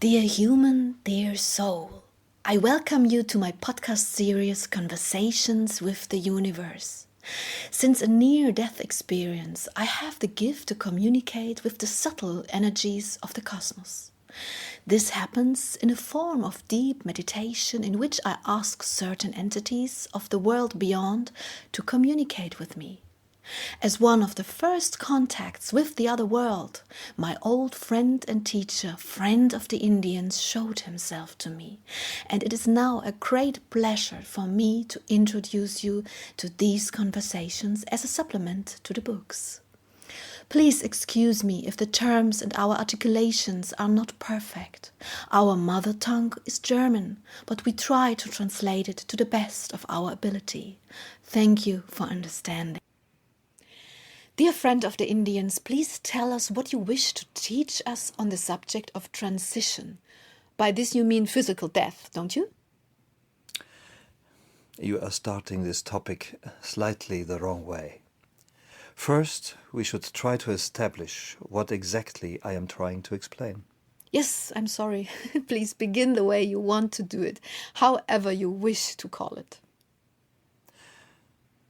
Dear human, dear soul, I welcome you to my podcast series Conversations with the Universe. Since a near-death experience, I have the gift to communicate with the subtle energies of the cosmos. This happens in a form of deep meditation in which I ask certain entities of the world beyond to communicate with me. As one of the first contacts with the other world, my old friend and teacher, friend of the Indians, showed himself to me, and it is now a great pleasure for me to introduce you to these conversations as a supplement to the books. Please excuse me if the terms and our articulations are not perfect. Our mother tongue is German, but we try to translate it to the best of our ability. Thank you for understanding. Dear friend of the Indians, please tell us what you wish to teach us on the subject of transition. By this you mean physical death, don't you? You are starting this topic slightly the wrong way. First, we should try to establish what exactly I am trying to explain. Yes, I'm sorry. Please begin the way you want to do it, however you wish to call it.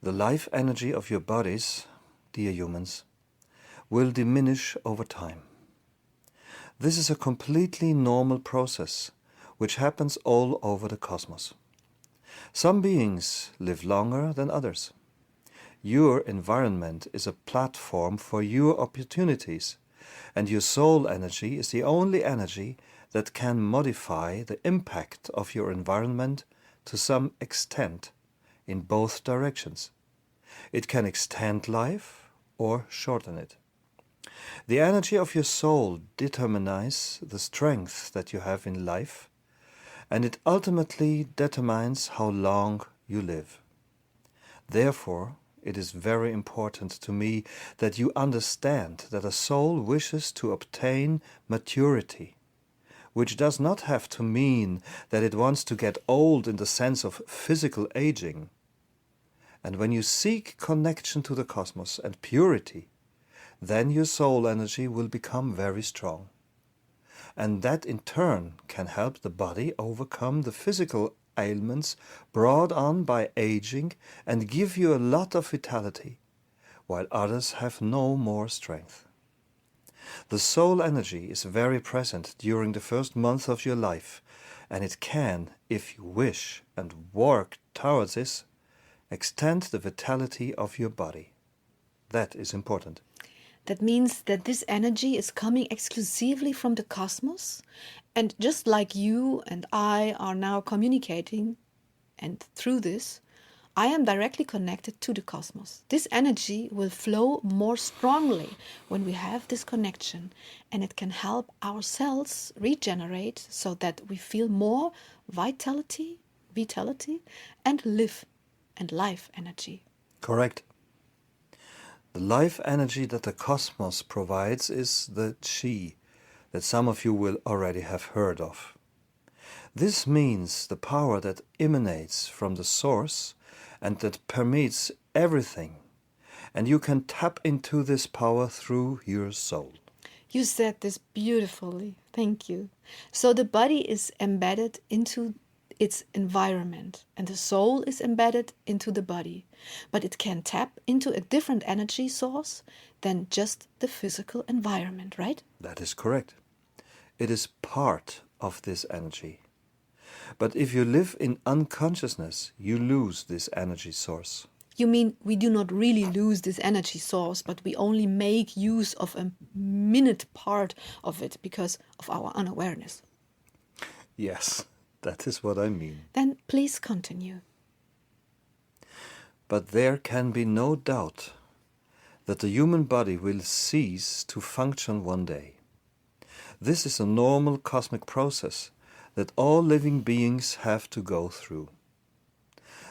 The life energy of your bodies, dear humans, will diminish over time. This is a completely normal process which happens all over the cosmos. Some beings live longer than others. Your environment is a platform for your opportunities, and your soul energy is the only energy that can modify the impact of your environment to some extent in both directions. It can extend life or shorten it. The energy of your soul determines the strength that you have in life, and it ultimately determines how long you live. Therefore, it is very important to me that you understand that a soul wishes to obtain maturity, which does not have to mean that it wants to get old in the sense of physical aging. And when you seek connection to the cosmos and purity, then your soul energy will become very strong. And that in turn can help the body overcome the physical ailments brought on by aging and give you a lot of vitality, while others have no more strength. The soul energy is very present during the first month of your life, and it can, if you wish and work towards this, extend the vitality of your body. That is important. That means that this energy is coming exclusively from the cosmos, and just like you and I are now communicating, and through this, I am directly connected to the cosmos. This energy will flow more strongly when we have this connection, and it can help our cells regenerate so that we feel more vitality, and life energy. Correct. The life energy that the cosmos provides is the chi, that some of you will already have heard of. This means the power that emanates from the source and that permeates everything, and you can tap into this power through your soul. You said this beautifully. Thank you. So the body is embedded into its environment, and the soul is embedded into the body. But it can tap into a different energy source than just the physical environment, right? That is correct. It is part of this energy. But if you live in unconsciousness, you lose this energy source. You mean we do not really lose this energy source, but we only make use of a minute part of it because of our unawareness? Yes, that is what I mean. Then please continue. But there can be no doubt that the human body will cease to function one day. This is a normal cosmic process that all living beings have to go through.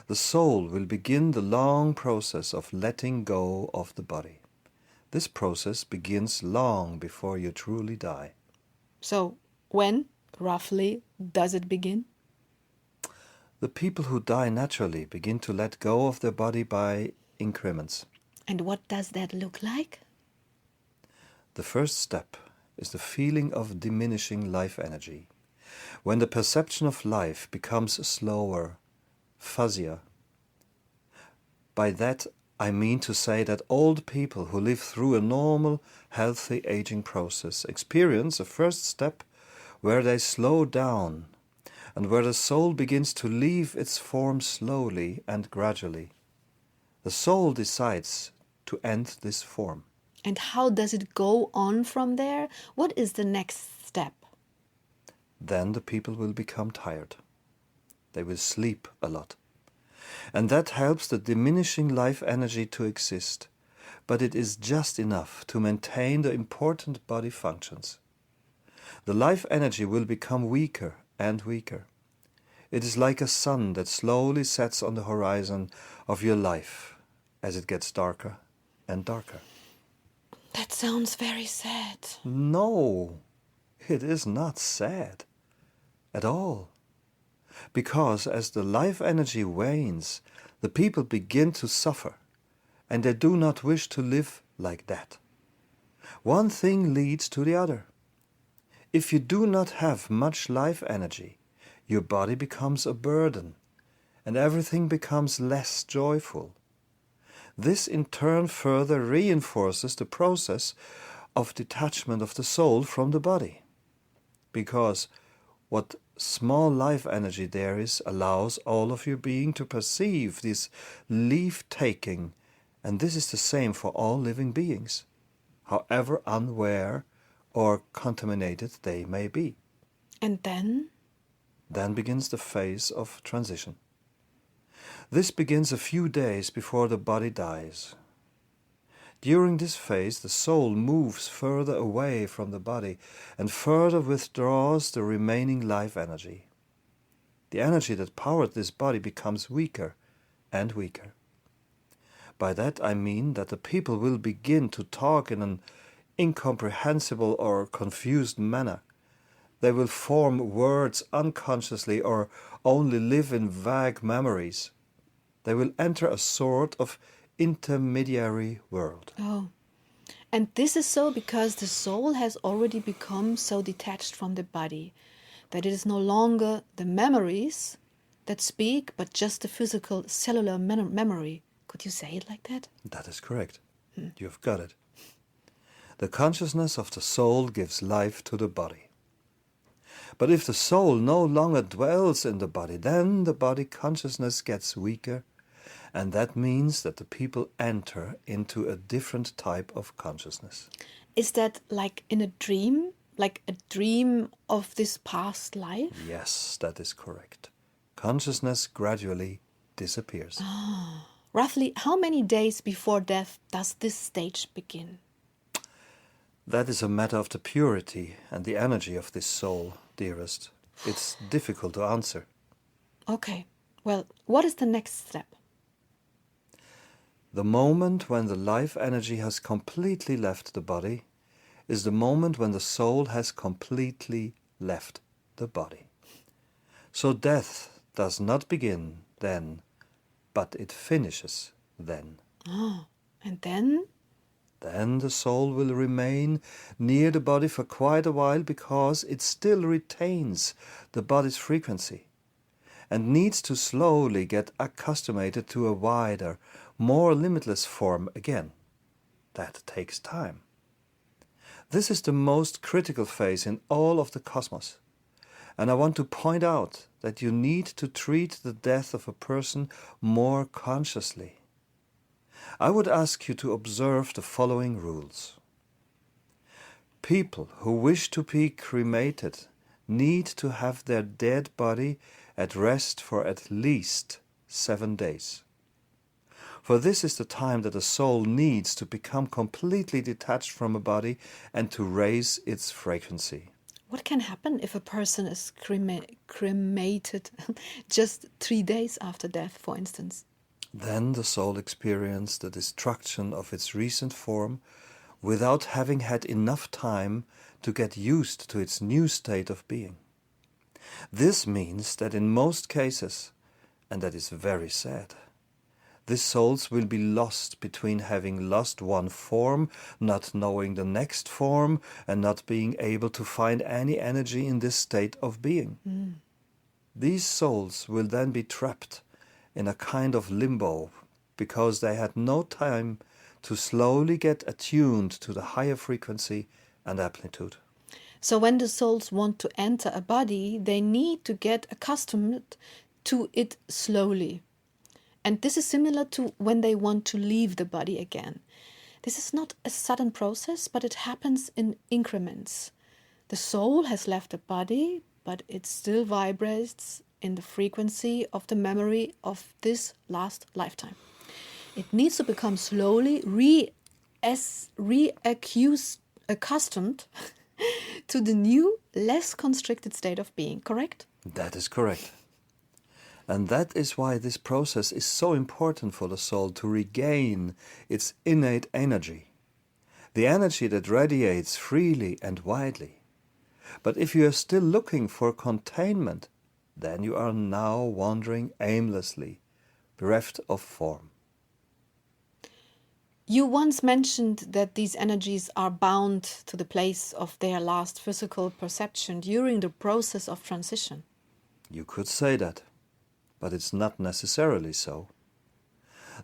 The soul will begin the long process of letting go of the body. This process begins long before you truly die. So when, roughly, does it begin? The people who die naturally begin to let go of their body by increments. And what does that look like? The first step is the feeling of diminishing life energy when the perception of life becomes slower, fuzzier. By that I mean to say that old people who live through a normal, healthy aging process experience a first step where they slow down and where the soul begins to leave its form slowly and gradually. The soul decides to end this form. And how does it go on from there? What is the next step? Then the people will become tired. They will sleep a lot. And that helps the diminishing life energy to exist, but it is just enough to maintain the important body functions. The life energy will become weaker and weaker. It is like a sun that slowly sets on the horizon of your life as it gets darker and darker. That sounds very sad. No, it is not sad at all. Because as the life energy wanes, the people begin to suffer, and they do not wish to live like that. One thing leads to the other. If you do not have much life energy, your body becomes a burden, and everything becomes less joyful. This in turn further reinforces the process of detachment of the soul from the body, because what small life energy there is allows all of your being to perceive this leave-taking, and this is the same for all living beings, however unaware or contaminated they may be. And then? Then begins the phase of transition. This begins a few days before the body dies. During this phase, the soul moves further away from the body and further withdraws the remaining life energy. The energy that powered this body becomes weaker and weaker. By that I mean that the people will begin to talk in an incomprehensible or confused manner. They will form words unconsciously or only live in vague memories. They will enter a sort of intermediary world. Oh. And this is so because the soul has already become so detached from the body that it is no longer the memories that speak, but just the physical cellular memory. Could you say it like that? That is correct. You've got it. The consciousness of the soul gives life to the body. But if the soul no longer dwells in the body, then the body consciousness gets weaker, and that means that the people enter into a different type of consciousness. Is that like in a dream? Like a dream of this past life? Yes, that is correct. Consciousness gradually disappears. Roughly how many days before death does this stage begin? That is a matter of the purity and the energy of this soul, dearest. It's difficult to answer. Okay, well, what is the next step? The moment when the life energy has completely left the body is the moment when the soul has completely left the body. So death does not begin then, but it finishes then. Oh, and then? Then the soul will remain near the body for quite a while because it still retains the body's frequency and needs to slowly get accustomed to a wider, more limitless form again. That takes time. This is the most critical phase in all of the cosmos. And I want to point out that you need to treat the death of a person more consciously. I would ask you to observe the following rules. People who wish to be cremated need to have their dead body at rest for at least 7 days. For this is the time that the soul needs to become completely detached from a body and to raise its frequency. What can happen if a person is cremated just 3 days after death, for instance? Then the soul experiences the destruction of its recent form without having had enough time to get used to its new state of being. This means that in most cases, and that is very sad, These souls will be lost between having lost one form, not knowing the next form, and not being able to find any energy in this state of being. These souls will then be trapped in a kind of limbo because they had no time to slowly get attuned to the higher frequency and amplitude. So when the souls want to enter a body, they need to get accustomed to it slowly. And this is similar to when they want to leave the body again. This is not a sudden process, but it happens in increments. The soul has left the body, but it still vibrates in the frequency of the memory of this last lifetime. It needs to become slowly accustomed to the new, less constricted state of being, correct? That is correct. And that is why this process is so important for the soul to regain its innate energy, the energy that radiates freely and widely. But if you are still looking for containment, then you are now wandering aimlessly, bereft of form. You once mentioned that these energies are bound to the place of their last physical perception during the process of transition. You could say that, but it's not necessarily so.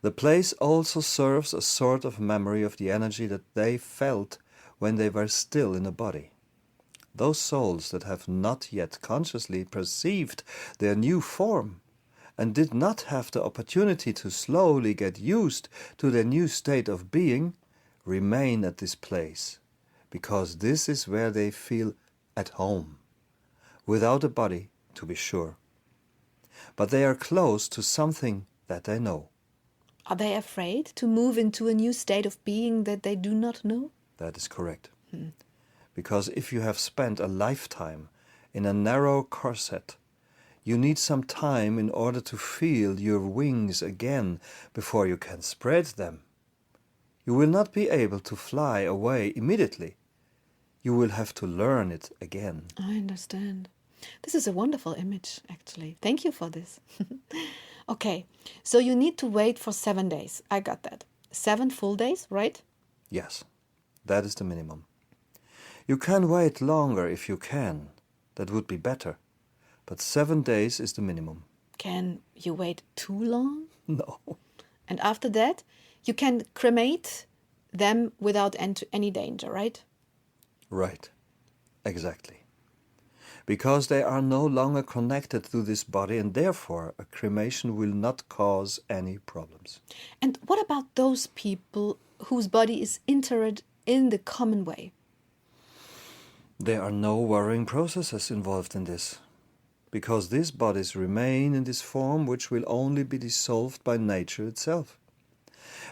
The place also serves a sort of memory of the energy that they felt when they were still in a body. Those souls that have not yet consciously perceived their new form and did not have the opportunity to slowly get used to their new state of being remain at this place, because this is where they feel at home, without a body, to be sure. But they are close to something that they know. Are they afraid to move into a new state of being that they do not know? That is correct. Because if you have spent a lifetime in a narrow corset, you need some time in order to feel your wings again before you can spread them. You will not be able to fly away immediately. You will have to learn it again. I understand. This is a wonderful image, actually. Thank you for this. Okay, so you need to wait for 7 days. I got that. 7 full days, right? Yes, that is the minimum. You can wait longer if you can. That would be better. But 7 days is the minimum. Can you wait too long? No. And after that, you can cremate them without any danger, right? Right. Exactly. Because they are no longer connected to this body, and therefore a cremation will not cause any problems. And what about those people whose body is interred in the common way? There are no worrying processes involved in this, because these bodies remain in this form which will only be dissolved by nature itself.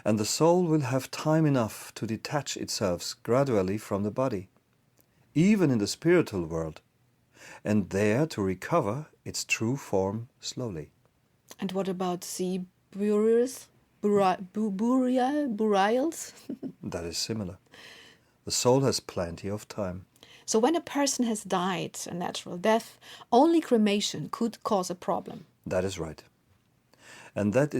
And the soul will have time enough to detach itself gradually from the body, even in the spiritual world, and there to recover its true form slowly. And what about sea burials? Burials? That is similar. The soul has plenty of time. So when a person has died a natural death, only cremation could cause a problem. That is right. And that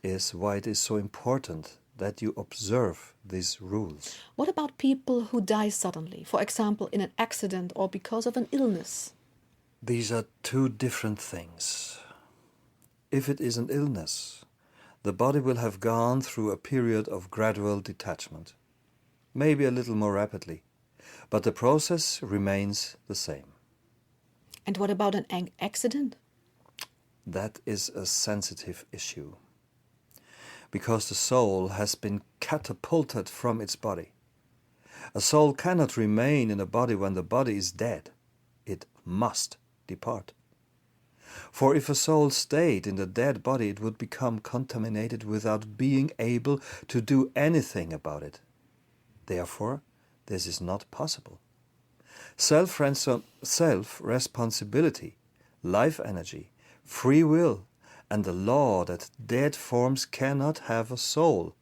is why it is so important that you observe these rules. What about people who die suddenly, for example, in an accident or because of an illness? These are two different things. If it is an illness, the body will have gone through a period of gradual detachment, maybe a little more rapidly, but the process remains the same. And what about an accident? That is a sensitive issue, because the soul has been catapulted from its body. A soul cannot remain in a body when the body is dead. It must depart. For if a soul stayed in the dead body, it would become contaminated without being able to do anything about it. Therefore, this is not possible. Self-responsibility, life energy, free will, and the law that dead forms cannot have a soul,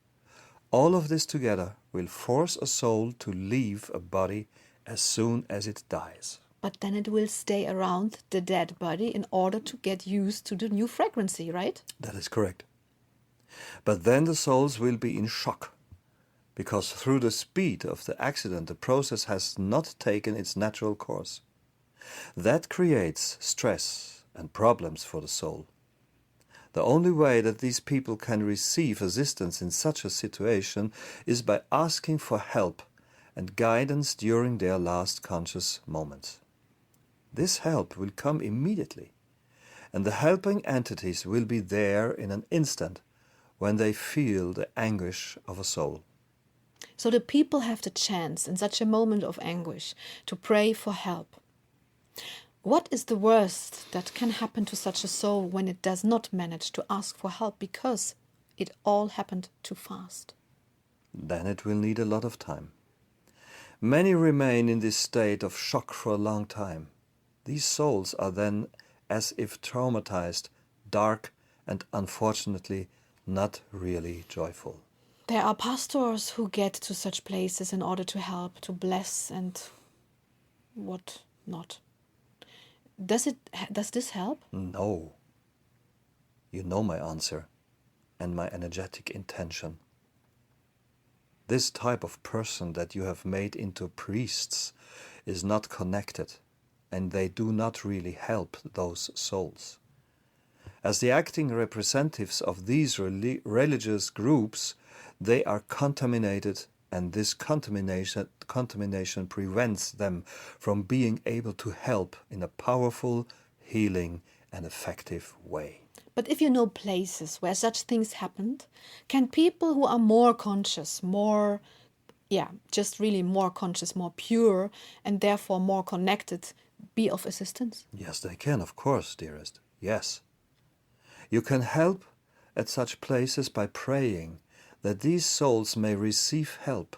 all of this together will force a soul to leave a body as soon as it dies. But then it will stay around the dead body in order to get used to the new frequency, right? That is correct. But then the souls will be in shock, because through the speed of the accident the process has not taken its natural course. That creates stress and problems for the soul. The only way that these people can receive assistance in such a situation is by asking for help and guidance during their last conscious moments. This help will come immediately, and the helping entities will be there in an instant when they feel the anguish of a soul. So the people have the chance in such a moment of anguish to pray for help. What is the worst that can happen to such a soul when it does not manage to ask for help because it all happened too fast? Then it will need a lot of time. Many remain in this state of shock for a long time. These souls are then as if traumatized, dark, and unfortunately not really joyful. There are pastors who get to such places in order to help, to bless, and what not. Does this help? No. You know my answer and my energetic intention. This type of person that you have made into priests is not connected, and they do not really help those souls. As the acting representatives of these religious groups, they are contaminated, and this contamination prevents them from being able to help in a powerful, healing, and effective way. But if you know places where such things happened, can people who are more conscious, more conscious, more pure, and therefore more connected, be of assistance? Yes, they can, of course, dearest. Yes. You can help at such places by praying that these souls may receive help,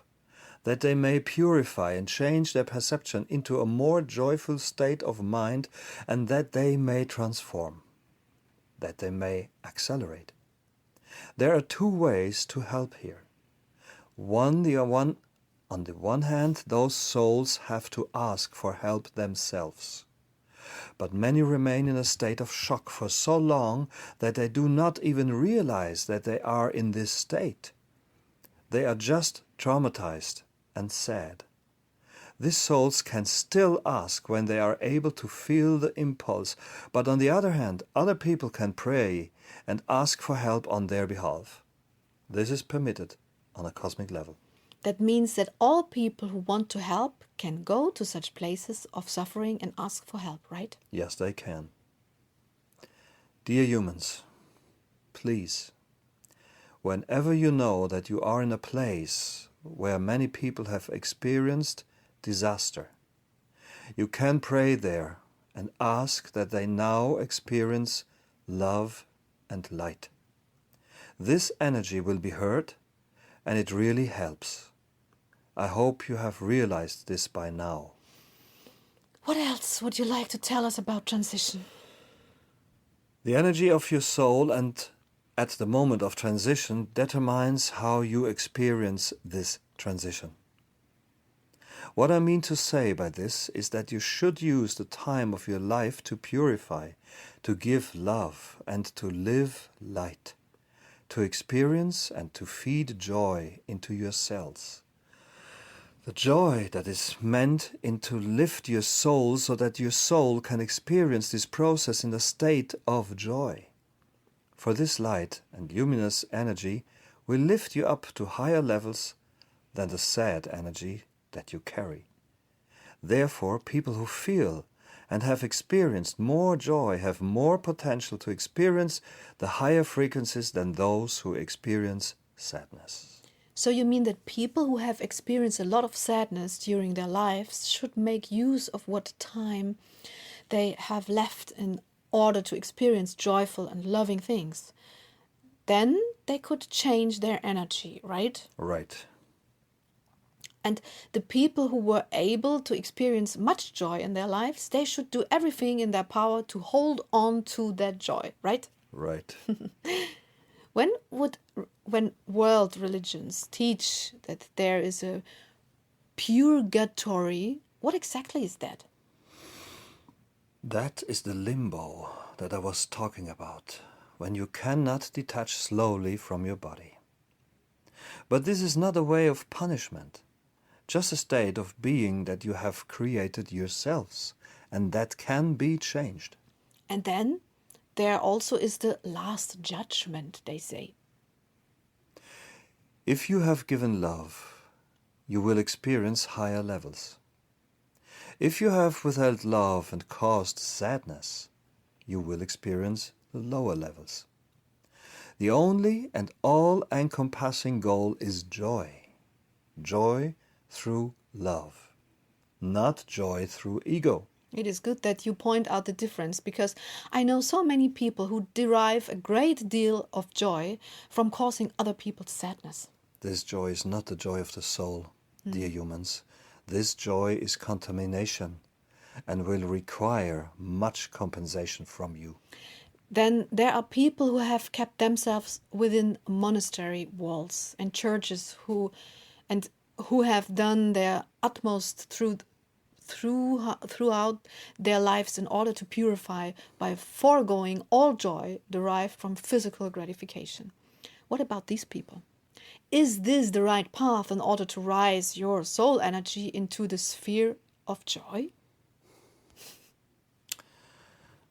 that they may purify and change their perception into a more joyful state of mind, and that they may transform, that they may accelerate. There are two ways to help here. On the one hand, those souls have to ask for help themselves. But many remain in a state of shock for so long that they do not even realize that they are in this state. They are just traumatized and sad. These souls can still ask when they are able to feel the impulse, but on the other hand, other people can pray and ask for help on their behalf. This is permitted on a cosmic level. That means that all people who want to help can go to such places of suffering and ask for help, right? Yes, they can. Dear humans, please, whenever you know that you are in a place where many people have experienced disaster, you can pray there and ask that they now experience love and light. This energy will be heard, and it really helps. I hope you have realized this by now. What else would you like to tell us about transition? The energy of your soul and at the moment of transition determines how you experience this transition. What I mean to say by this is that you should use the time of your life to purify, to give love, and to live light, to experience and to feed joy into your cells. The joy that is meant to lift your soul so that your soul can experience this process in a state of joy. For this light and luminous energy will lift you up to higher levels than the sad energy that you carry. Therefore, people who feel and have experienced more joy have more potential to experience the higher frequencies than those who experience sadness. So you mean that people who have experienced a lot of sadness during their lives should make use of what time they have left in order to experience joyful and loving things. Then they could change their energy, right? Right. And the people who were able to experience much joy in their lives, they should do everything in their power to hold on to that joy, right? Right. When world religions teach that there is a purgatory, what exactly is that? That is the limbo that I was talking about when you cannot detach slowly from your body. But this is not a way of punishment, just a state of being that you have created yourselves, and that can be changed. And then there also is the last judgment, they say. If you have given love, you will experience higher levels. If you have withheld love and caused sadness, you will experience the lower levels. The only and all-encompassing goal is joy. Joy through love, not joy through ego. It is good that you point out the difference, because I know so many people who derive a great deal of joy from causing other people sadness. This joy is not the joy of the soul, dear humans. This joy is contamination and will require much compensation from you. Then there are people who have kept themselves within monastery walls and churches who have done their utmost throughout their lives in order to purify by foregoing all joy derived from physical gratification. What about these people? Is this the right path in order to rise your soul energy into the sphere of joy?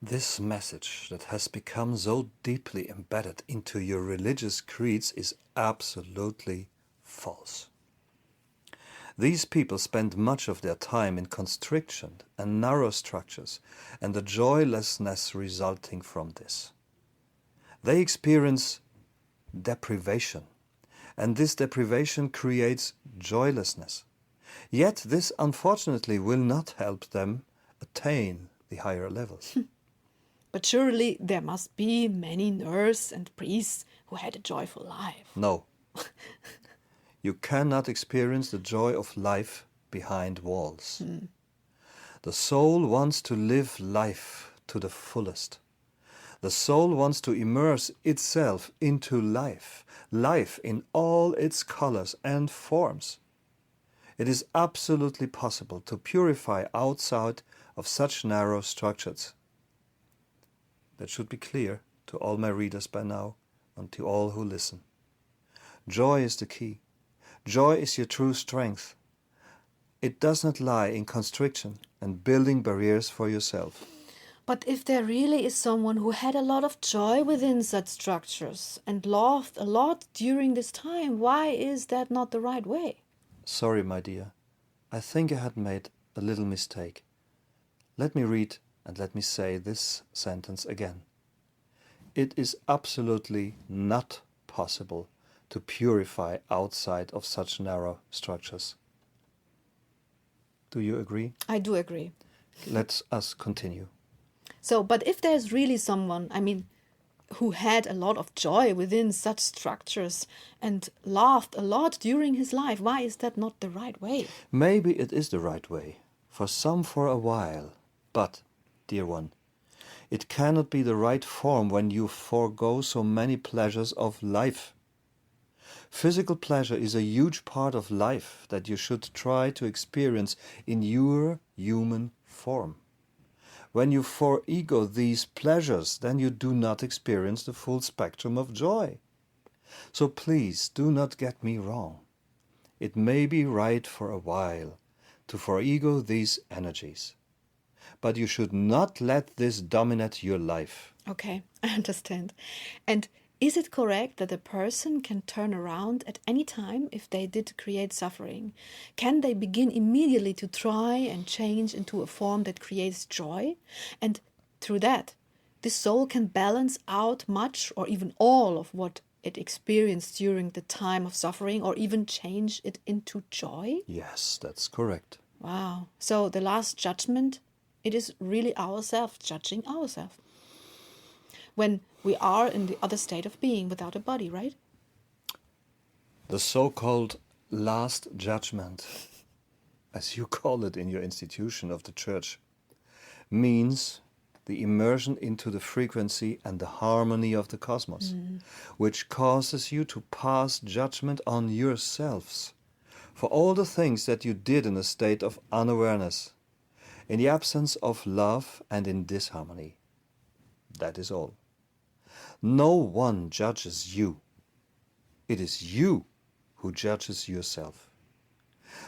This message that has become so deeply embedded into your religious creeds is absolutely false. These people spend much of their time in constriction and narrow structures and the joylessness resulting from this. They experience deprivation, and this deprivation creates joylessness. Yet this unfortunately will not help them attain the higher levels. But surely there must be many nurses and priests who had a joyful life. No. You cannot experience the joy of life behind walls. The soul wants to live life to the fullest. The soul wants to immerse itself into life, life in all its colors and forms. It is absolutely possible to purify outside of such narrow structures. That should be clear to all my readers by now and to all who listen. Joy is the key. Joy is your true strength. It does not lie in constriction and building barriers for yourself. But if there really is someone who had a lot of joy within such structures and laughed a lot during this time, why is that not the right way? Sorry, my dear. I think I had made a little mistake. Let me read and let me say this sentence again. It is absolutely not possible to purify outside of such narrow structures. Do you agree? I do agree. Let us continue. So, but if there's really someone, who had a lot of joy within such structures and laughed a lot during his life, why is that not the right way? Maybe it is the right way, for some for a while, but, dear one, it cannot be the right form when you forego so many pleasures of life. Physical pleasure is a huge part of life that you should try to experience in your human form. When you forego these pleasures, then you do not experience the full spectrum of joy. So please do not get me wrong. It may be right for a while to forego these energies, but you should not let this dominate your life. Okay, I understand. And is it correct that a person can turn around at any time if they did create suffering? Can they begin immediately to try and change into a form that creates joy? And through that, the soul can balance out much or even all of what it experienced during the time of suffering, or even change it into joy? Yes, that's correct. Wow. So the last judgment, it is really ourselves judging ourselves. When we are in the other state of being without a body, right? The so-called last judgment, as you call it in your institution of the church, means the immersion into the frequency and the harmony of the cosmos, which causes you to pass judgment on yourselves for all the things that you did in a state of unawareness, in the absence of love and in disharmony. That is all. No one judges you. It is you who judges yourself.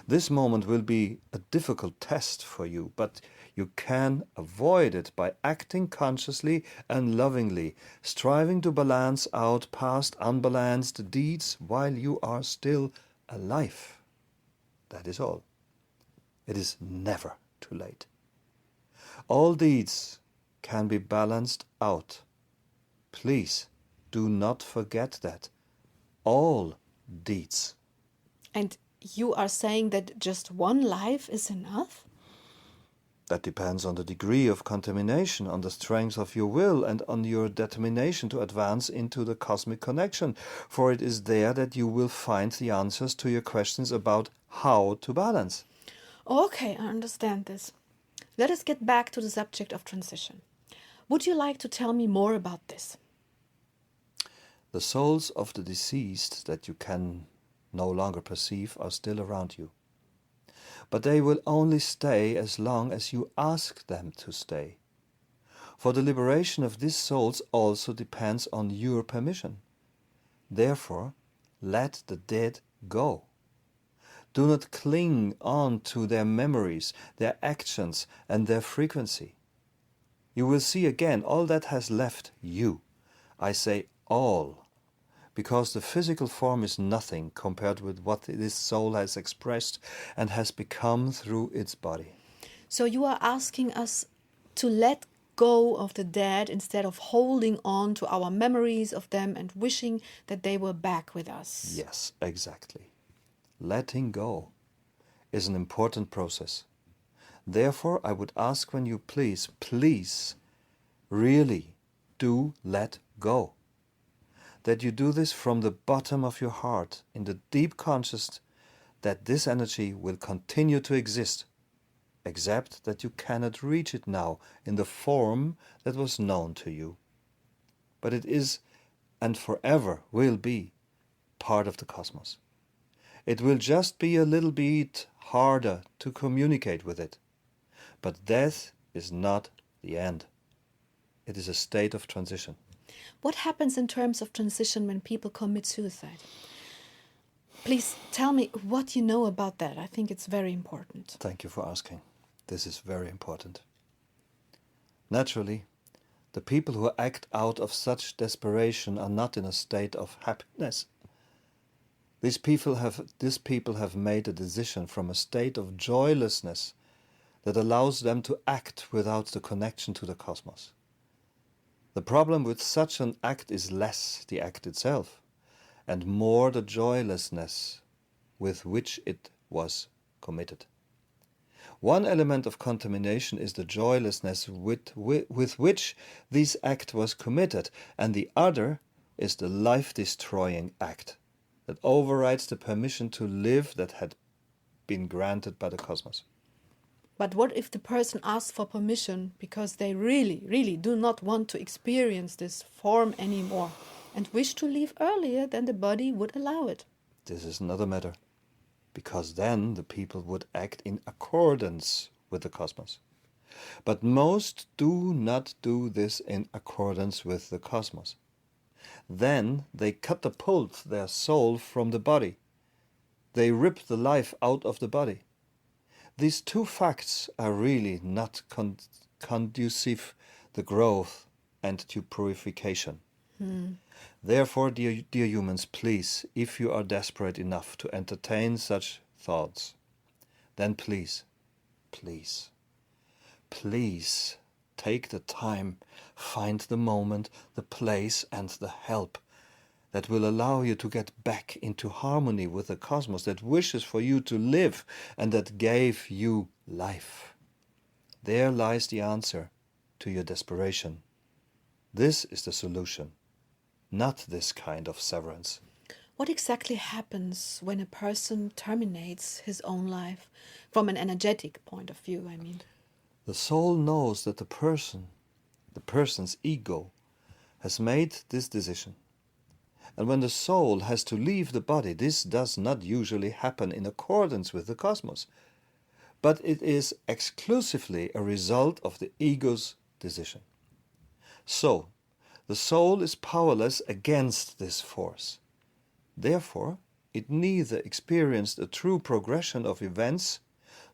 This moment will be a difficult test for you, but you can avoid it by acting consciously and lovingly, striving to balance out past unbalanced deeds while you are still alive. That is all. It is never too late. All deeds can be balanced out. Please do not forget that. All deeds. And you are saying that just one life is enough? That depends on the degree of contamination, on the strength of your will, and on your determination to advance into the cosmic connection, for it is there that you will find the answers to your questions about how to balance. Okay, I understand this. Let us get back to the subject of transition. Would you like to tell me more about this? The souls of the deceased that you can no longer perceive are still around you. But they will only stay as long as you ask them to stay. For the liberation of these souls also depends on your permission. Therefore, let the dead go. Do not cling on to their memories, their actions, and their frequency. You will see again all that has left you. I say all, because the physical form is nothing compared with what this soul has expressed and has become through its body. So you are asking us to let go of the dead instead of holding on to our memories of them and wishing that they were back with us. Yes, exactly. Letting go is an important process. Therefore, I would ask when you please, really do let go. That you do this from the bottom of your heart, in the deep consciousness that this energy will continue to exist, except that you cannot reach it now in the form that was known to you. But it is, and forever will be, part of the cosmos. It will just be a little bit harder to communicate with it. But death is not the end. It is a state of transition. What happens in terms of transition when people commit suicide? Please tell me what you know about that. I think it's very important. Thank you for asking. This is very important. Naturally, the people who act out of such desperation are not in a state of happiness. These people have made a decision from a state of joylessness that allows them to act without the connection to the cosmos. The problem with such an act is less the act itself, and more the joylessness with which it was committed. One element of contamination is the joylessness with which this act was committed, and the other is the life-destroying act that overrides the permission to live that had been granted by the cosmos. But what if the person asks for permission because they really do not want to experience this form anymore and wish to leave earlier than the body would allow it? This is another matter, because then the people would act in accordance with the cosmos. But most do not do this in accordance with the cosmos. Then they catapult their soul from the body. They rip the life out of the body. These two facts are really not conducive to growth and to purification. Therefore, dear humans, please, if you are desperate enough to entertain such thoughts, then please take the time, find the moment, the place, and the help that will allow you to get back into harmony with the cosmos that wishes for you to live and that gave you life. There lies the answer to your desperation. This is the solution, not this kind of severance. What exactly happens when a person terminates his own life? From an energetic point of view, I mean. The soul knows that the person's ego, has made this decision. And when the soul has to leave the body, this does not usually happen in accordance with the cosmos, but it is exclusively a result of the ego's decision. So, The soul is powerless against this force. Therefore, it neither experienced a true progression of events,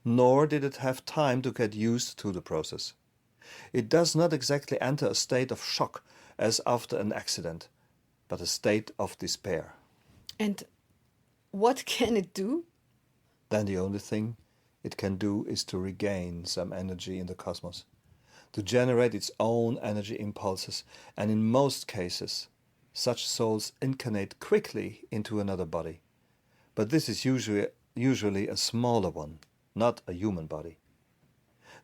nor did it have time to get used to the process. It does not exactly enter a state of shock as after an accident, but a state of despair. And what can it do? Then the only thing it can do is to regain some energy in the cosmos, to generate its own energy impulses, and in most cases, such souls incarnate quickly into another body. But this is usually a smaller one, not a human body.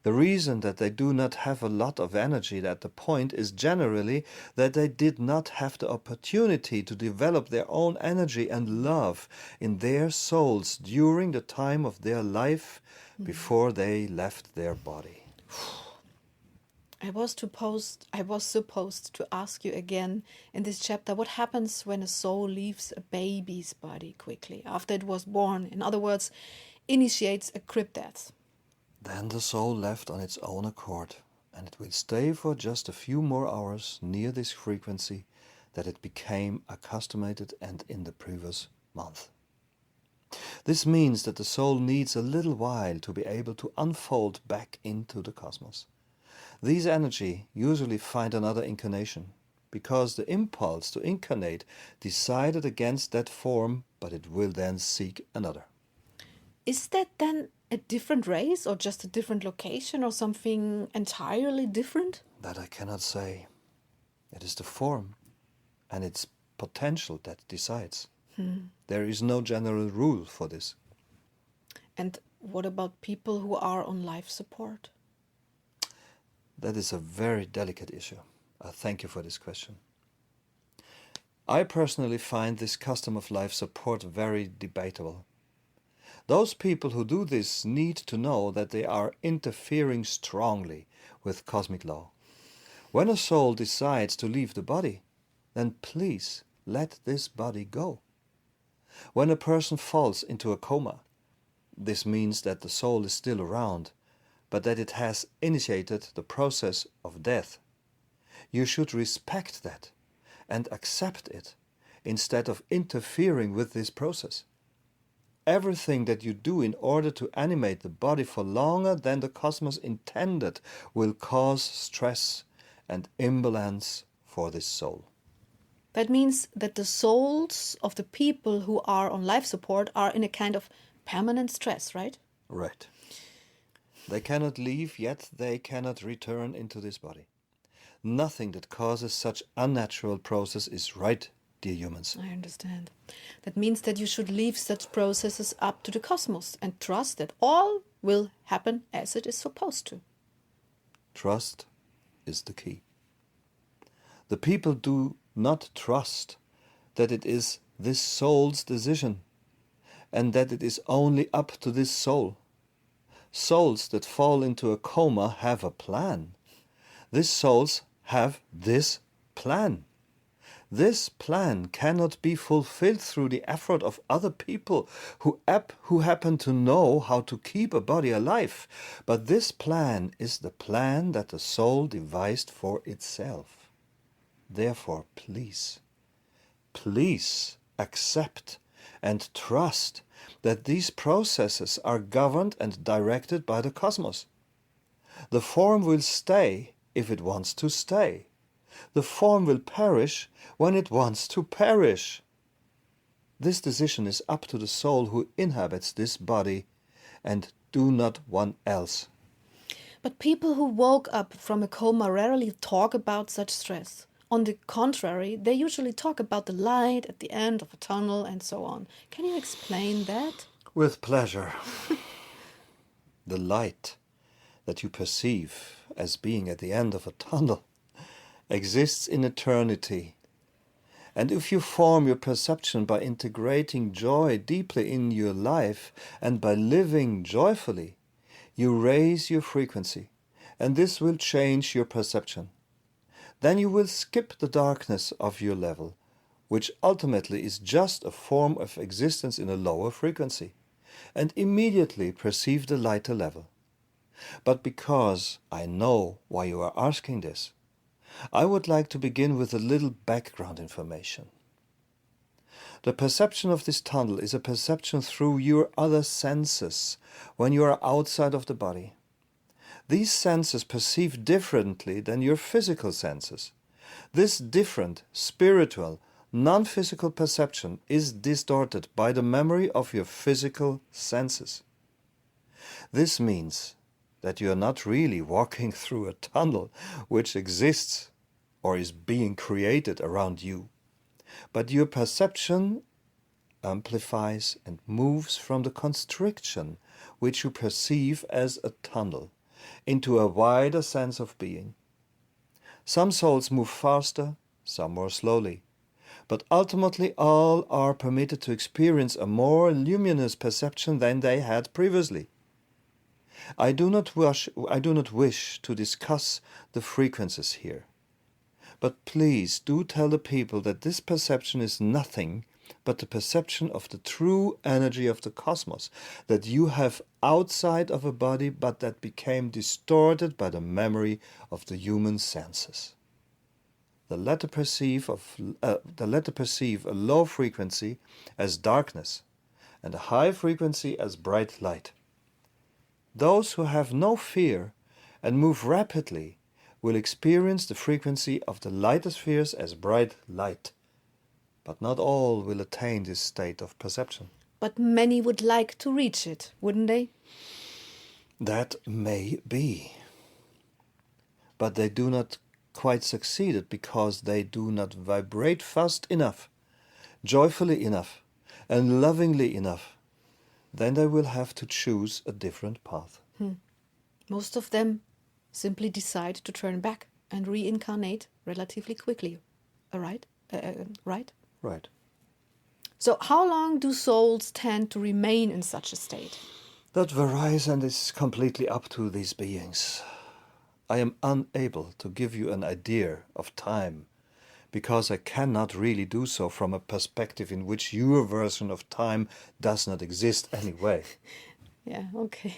The reason that they do not have a lot of energy at the point is generally that they did not have the opportunity to develop their own energy and love in their souls during the time of their life before they left their body. I was supposed to ask you again in this chapter, what happens when a soul leaves a baby's body quickly after it was born? In other words, initiates a crib death. Then the soul left on its own accord, and it will stay for just a few more hours near this frequency that it became accustomed and in the previous month. This means that the soul needs a little while to be able to unfold back into the cosmos. These energy usually find another incarnation, because the impulse to incarnate decided against that form, but it will then seek another. Is that then a different race or just a different location or something entirely different? That I cannot say. It is the form and its potential that decides. There is no general rule for this. And what about people who are on life support? That is a very delicate issue. Thank you for this question. I personally find this custom of life support very debatable. Those people who do this need to know that they are interfering strongly with cosmic law. When a soul decides to leave the body, then please let this body go. When a person falls into a coma, this means that the soul is still around, but that it has initiated the process of death. You should respect that and accept it instead of interfering with this process. Everything that you do in order to animate the body for longer than the cosmos intended will cause stress and imbalance for this soul. That means that the souls of the people who are on life support are in a kind of permanent stress, right? Right. They cannot leave, yet they cannot return into this body. Nothing that causes such unnatural process is right, dear humans. I understand. That means that you should leave such processes up to the cosmos and trust that all will happen as it is supposed to. Trust is the key. The people do not trust that it is this soul's decision and that it is only up to this soul. Souls that fall into a coma have a plan. These souls have this plan. This plan cannot be fulfilled through the effort of other people who happen to know how to keep a body alive. But this plan is the plan that the soul devised for itself. Therefore, please accept and trust that these processes are governed and directed by the cosmos. The form will stay if it wants to stay. The form will perish when it wants to perish. This decision is up to the soul who inhabits this body and do not one else. But people who woke up from a coma rarely talk about such stress. On the contrary, they usually talk about the light at the end of a tunnel and so on. Can you explain that? With pleasure. The light that you perceive as being at the end of a tunnel exists in eternity. And if you form your perception by integrating joy deeply in your life and by living joyfully, you raise your frequency, and this will change your perception. Then you will skip the darkness of your level, which ultimately is just a form of existence in a lower frequency, and immediately perceive the lighter level. But because I know why you are asking this, I would like to begin with a little background information. The perception of this tunnel is a perception through your other senses when you are outside of the body. These senses perceive differently than your physical senses. This different, spiritual, non-physical perception is distorted by the memory of your physical senses. This means that you are not really walking through a tunnel which exists or is being created around you, but your perception amplifies and moves from the constriction which you perceive as a tunnel into a wider sense of being. Some souls move faster, some more slowly, but ultimately all are permitted to experience a more luminous perception than they had previously. I do not wish to discuss the frequencies here, but please do tell the people that this perception is nothing but the perception of the true energy of the cosmos that you have outside of a body, but that became distorted by the memory of the human senses. The latter perceive a low frequency as darkness and a high frequency as bright light. Those who have no fear and move rapidly will experience the frequency of the lighter spheres as bright light. But not all will attain this state of perception. But many would like to reach it, wouldn't they? That may be. But they do not quite succeed it because they do not vibrate fast enough, joyfully enough, and lovingly enough. Then they will have to choose a different path. Most of them simply decide to turn back and reincarnate relatively quickly. Right? Right? Right. So how long do souls tend to remain in such a state? That varies and is completely up to these beings. I am unable to give you an idea of time, because I cannot really do so from a perspective in which your version of time does not exist anyway. Yeah, okay.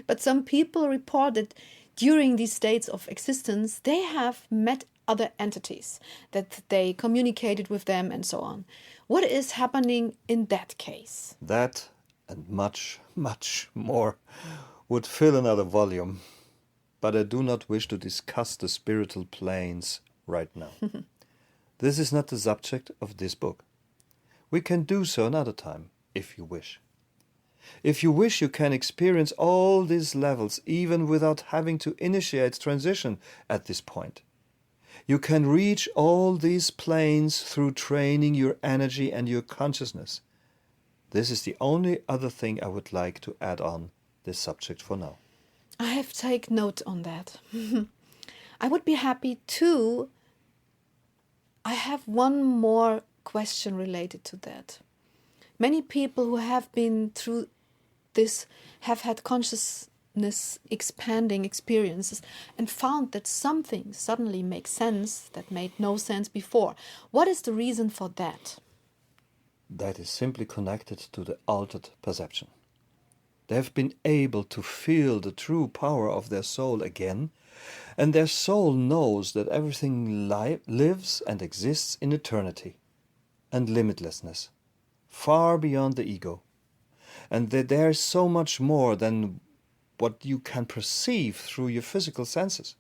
But some people report that during these states of existence, they have met other entities, that they communicated with them and so on. What is happening in that case? That and much, much more would fill another volume, but I do not wish to discuss the spiritual planes right now. This is not the subject of this book. We can do so another time, if you wish. If you wish, you can experience all these levels even without having to initiate transition at this point. You can reach all these planes through training your energy and your consciousness. This is the only other thing I would like to add on this subject for now. I have taken note on that. I would be happy too. I have one more question related to that. Many people who have been through this have had consciousness expanding experiences and found that something suddenly makes sense that made no sense before. What is the reason for that? That is simply connected to the altered perception. They have been able to feel the true power of their soul again, and their soul knows that everything lives and exists in eternity and limitlessness, far beyond the ego, and that there is so much more than what you can perceive through your physical senses.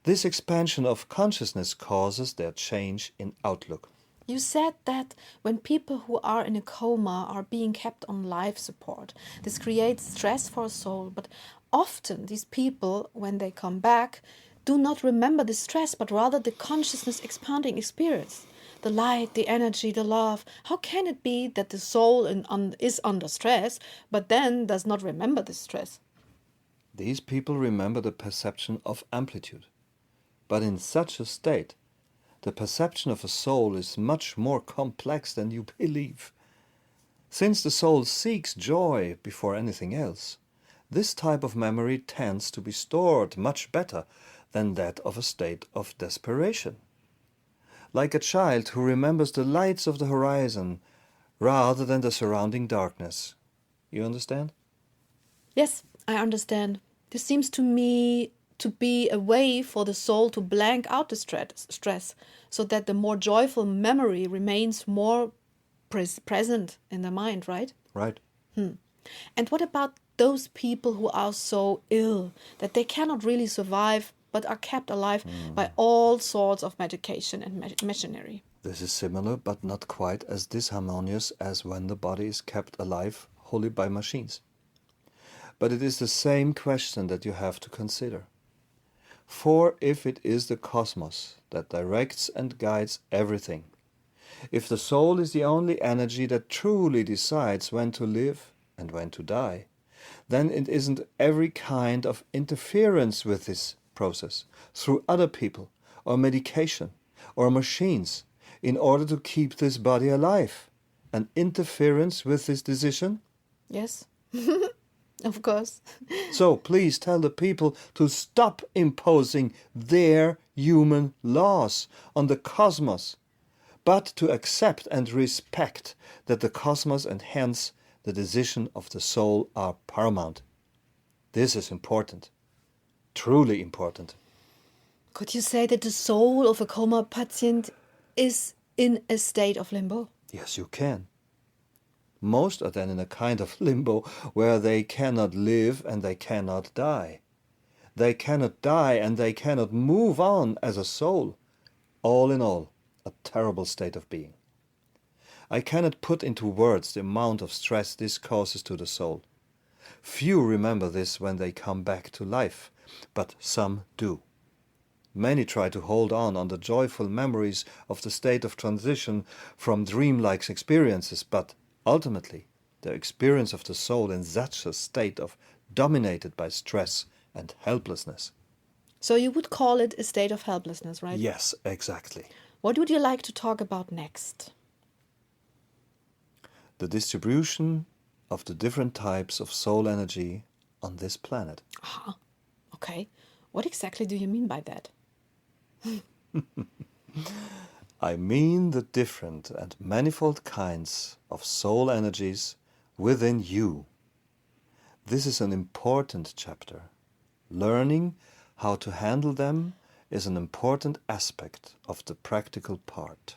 This expansion of consciousness causes their change in outlook. You said that when people who are in a coma are being kept on life support, this creates stress for a soul, but often these people, when they come back, do not remember the stress, but rather the consciousness expanding experience. The light, the energy, the love. How can it be that the soul is under stress, but then does not remember the stress? These people remember the perception of amplitude. But in such a state, the perception of a soul is much more complex than you believe. Since the soul seeks joy before anything else, this type of memory tends to be stored much better than that of a state of desperation. Like a child who remembers the lights of the horizon rather than the surrounding darkness. You understand? Yes, I understand. This seems to me to be a way for the soul to blank out the stress, so that the more joyful memory remains more present in the mind, right? Right. And what about those people who are so ill that they cannot really survive but are kept alive by all sorts of medication and machinery? This is similar, but not quite as disharmonious as when the body is kept alive wholly by machines. But it is the same question that you have to consider. For if it is the cosmos that directs and guides everything, if the soul is the only energy that truly decides when to live and when to die, then it isn't every kind of interference with this process through other people or medication or machines in order to keep this body alive an interference with this decision? Yes, of course. So please tell the people to stop imposing their human laws on the cosmos, but to accept and respect that the cosmos and hence the decision of the soul are paramount. This is important, truly important. Could you say that the soul of a coma patient is in a state of limbo? Yes, you can. Most are then in a kind of limbo where they cannot live and they cannot die. They cannot die and they cannot move on as a soul. All in all, a terrible state of being. I cannot put into words the amount of stress this causes to the soul. Few remember this when they come back to life, but some do. Many try to hold on the joyful memories of the state of transition from dreamlike experiences, but ultimately their experience of the soul in such a state of dominated by stress and helplessness. So you would call it a state of helplessness, right? Yes, exactly. What would you like to talk about next? The distribution of the different types of soul energy on this planet. Aha. Okay. What exactly do you mean by that? I mean the different and manifold kinds of soul energies within you. This is an important chapter. Learning how to handle them is an important aspect of the practical part.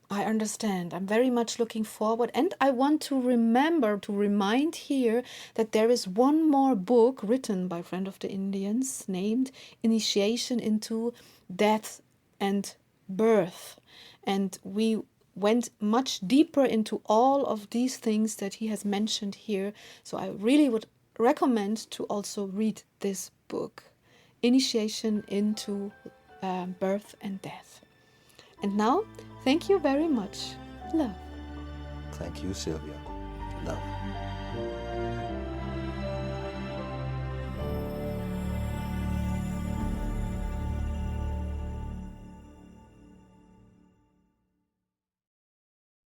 I understand. I'm very much looking forward. And I want to remind here that there is one more book written by a friend of the Indians named Initiation into Death and Birth. And we went much deeper into all of these things that he has mentioned here. So I really would recommend to also read this book, Initiation into Birth and Death. And now, thank you very much. Love. Thank you, Sylvia.